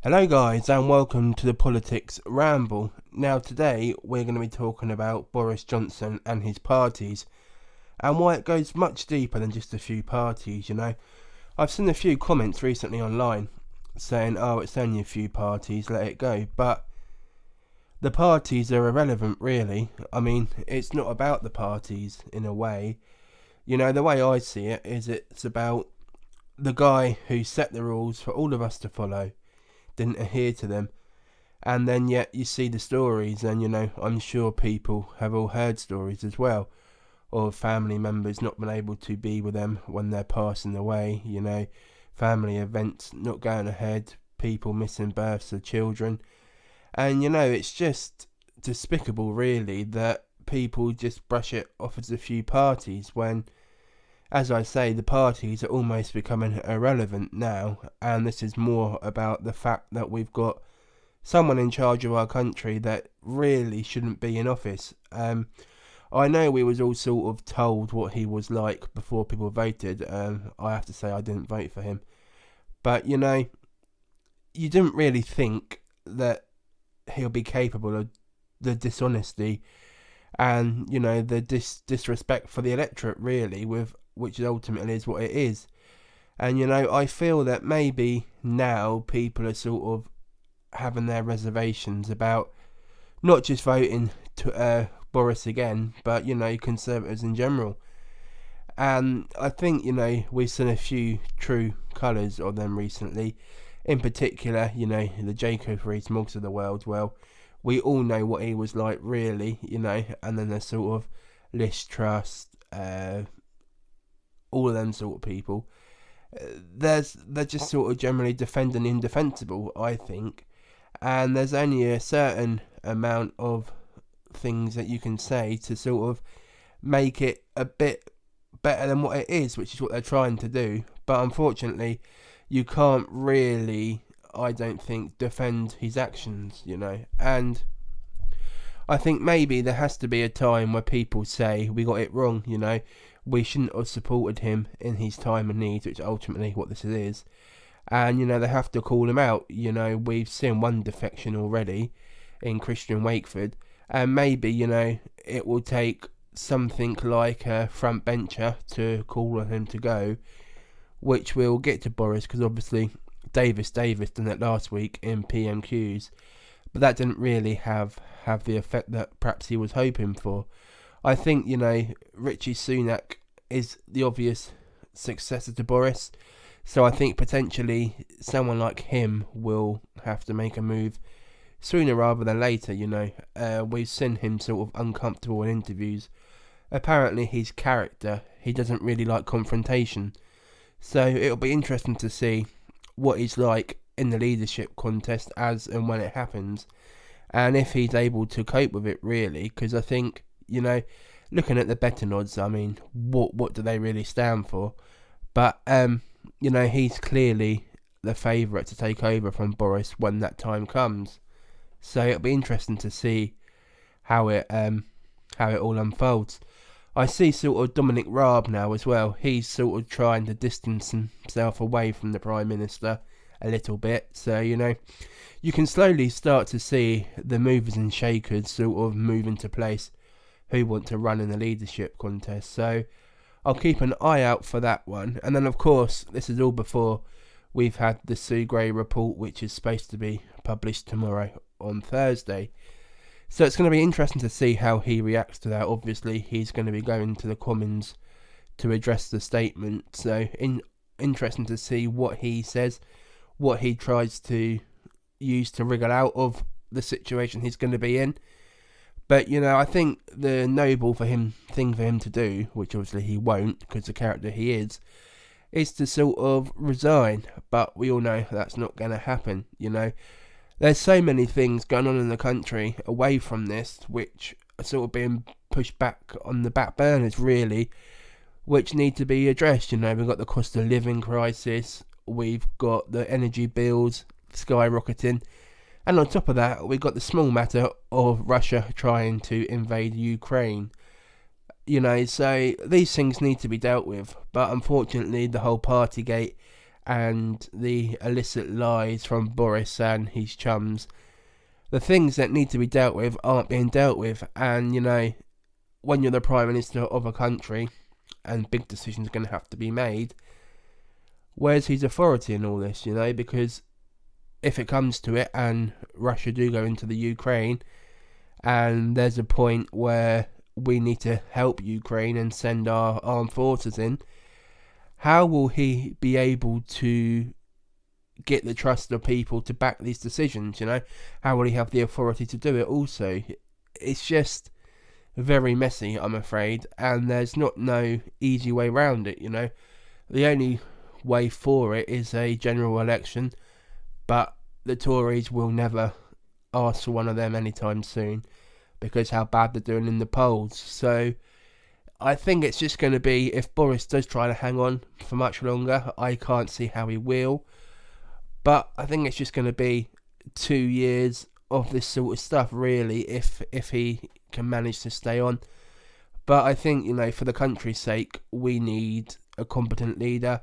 Hello guys and welcome to the Politics Ramble. Now today we're going to be talking about Boris Johnson and his parties and why it goes much deeper than just a few parties. I've seen a few comments recently online saying, oh, it's only a few parties, let it go. But the parties are irrelevant really. I mean, it's not about the parties in a way. The way I see it is it's about the guy who set the rules for all of us to follow didn't adhere to them, and then yet you see the stories, and I'm sure people have all heard stories as well of family members not being able to be with them when they're passing away, family events not going ahead, people missing births of children, and it's just despicable really that people just brush it off as a few parties when, as I say, the parties are almost becoming irrelevant now, and this is more about the fact that we've got someone in charge of our country that really shouldn't be in office. I know we was all sort of told what he was like before people voted. I have to say I didn't vote for him. But, you didn't really think that he'll be capable of the dishonesty and, the disrespect for the electorate, really, which ultimately is what it is. And I feel that maybe now people are sort of having their reservations about not just voting to Boris again, but Conservatives in general. And I think we've seen a few true colours of them recently. In particular, the Jacob Rees-Moggs of the world. Well, we all know what he was like, really, and then there's sort of Liz Truss, all of them sort of people. They're just sort of generally defending the indefensible, I think, and there's only a certain amount of things that you can say to sort of make it a bit better than what it is, which is what they're trying to do. But unfortunately, you can't really, I don't think, defend his actions, and I think maybe there has to be a time where people say we got it wrong, we shouldn't have supported him in his time of need, which is ultimately what this is. And, they have to call him out. We've seen one defection already in Christian Wakeford. And maybe, it will take something like a front bencher to call on him to go, which we'll get to Boris, because obviously Davis done it last week in PMQs. But that didn't really have the effect that perhaps he was hoping for. I think, Richie Sunak is the obvious successor to Boris. So I think potentially someone like him will have to make a move sooner rather than later, We've seen him sort of uncomfortable in interviews. Apparently his character, he doesn't really like confrontation. So it'll be interesting to see what he's like in the leadership contest as and when it happens. And if he's able to cope with it, really, because I think, looking at the betting odds, I mean, what do they really stand for? But, he's clearly the favourite to take over from Boris when that time comes. So it'll be interesting to see how it all unfolds. I see sort of Dominic Raab now as well. He's sort of trying to distance himself away from the Prime Minister a little bit. So, you can slowly start to see the movers and shakers sort of move into place who want to run in the leadership contest. So I'll keep an eye out for that one. And then, of course, this is all before we've had the Sue Gray report, which is supposed to be published tomorrow on Thursday. So it's going to be interesting to see how he reacts to that. Obviously, he's going to be going to the Commons to address the statement. So interesting to see what he says, what he tries to use to wriggle out of the situation he's going to be in. But, I think the noble thing for him to do, which obviously he won't because the character he is to sort of resign. But we all know that's not going to happen, There's so many things going on in the country away from this, which are sort of being pushed back on the back burners, really, which need to be addressed. We've got the cost of living crisis, we've got the energy bills skyrocketing, and on top of that, we've got the small matter of Russia trying to invade Ukraine. So these things need to be dealt with, but unfortunately the whole Partygate and the illicit lies from Boris and his chums, the things that need to be dealt with aren't being dealt with. And, when you're the Prime Minister of a country and big decisions are going to have to be made, where's his authority in all this, Because if it comes to it and Russia do go into the Ukraine and there's a point where we need to help Ukraine and send our armed forces in, how will he be able to get the trust of people to back these decisions, How will he have the authority to do it also? It's just very messy, I'm afraid, and there's no easy way around it, The only way for it is a general election, but the Tories will never ask for one of them anytime soon because how bad they're doing in the polls. So I think it's just going to be, if Boris does try to hang on for much longer, I can't see how he will, but I think it's just going to be 2 years of this sort of stuff, really, if he can manage to stay on. But I think, for the country's sake, we need a competent leader.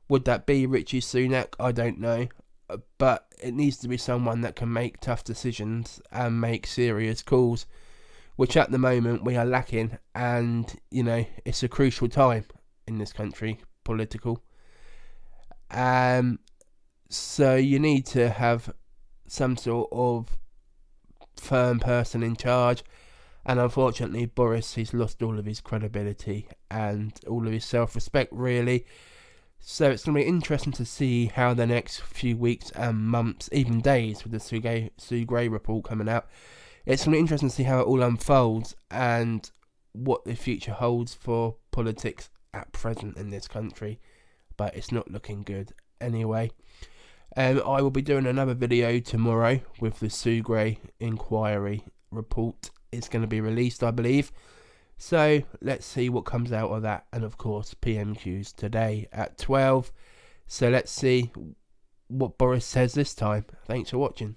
Would that be Richie Sunak? I don't know. But it needs to be someone that can make tough decisions and make serious calls, which at the moment we are lacking. And, it's a crucial time in this country, political. So you need to have some sort of firm person in charge. And unfortunately, Boris, he's lost all of his credibility and all of his self-respect, really. So it's going to be interesting to see how the next few weeks and months, even days, with the Sue Gray report coming out, it's going to be interesting to see how it all unfolds and what the future holds for politics at present in this country. But it's not looking good anyway. I will be doing another video tomorrow with the Sue Gray enquiry report. It's going to be released, I believe. So let's see what comes out of that. And of course, PMQs today at 12. So let's see what Boris says this time. Thanks for watching.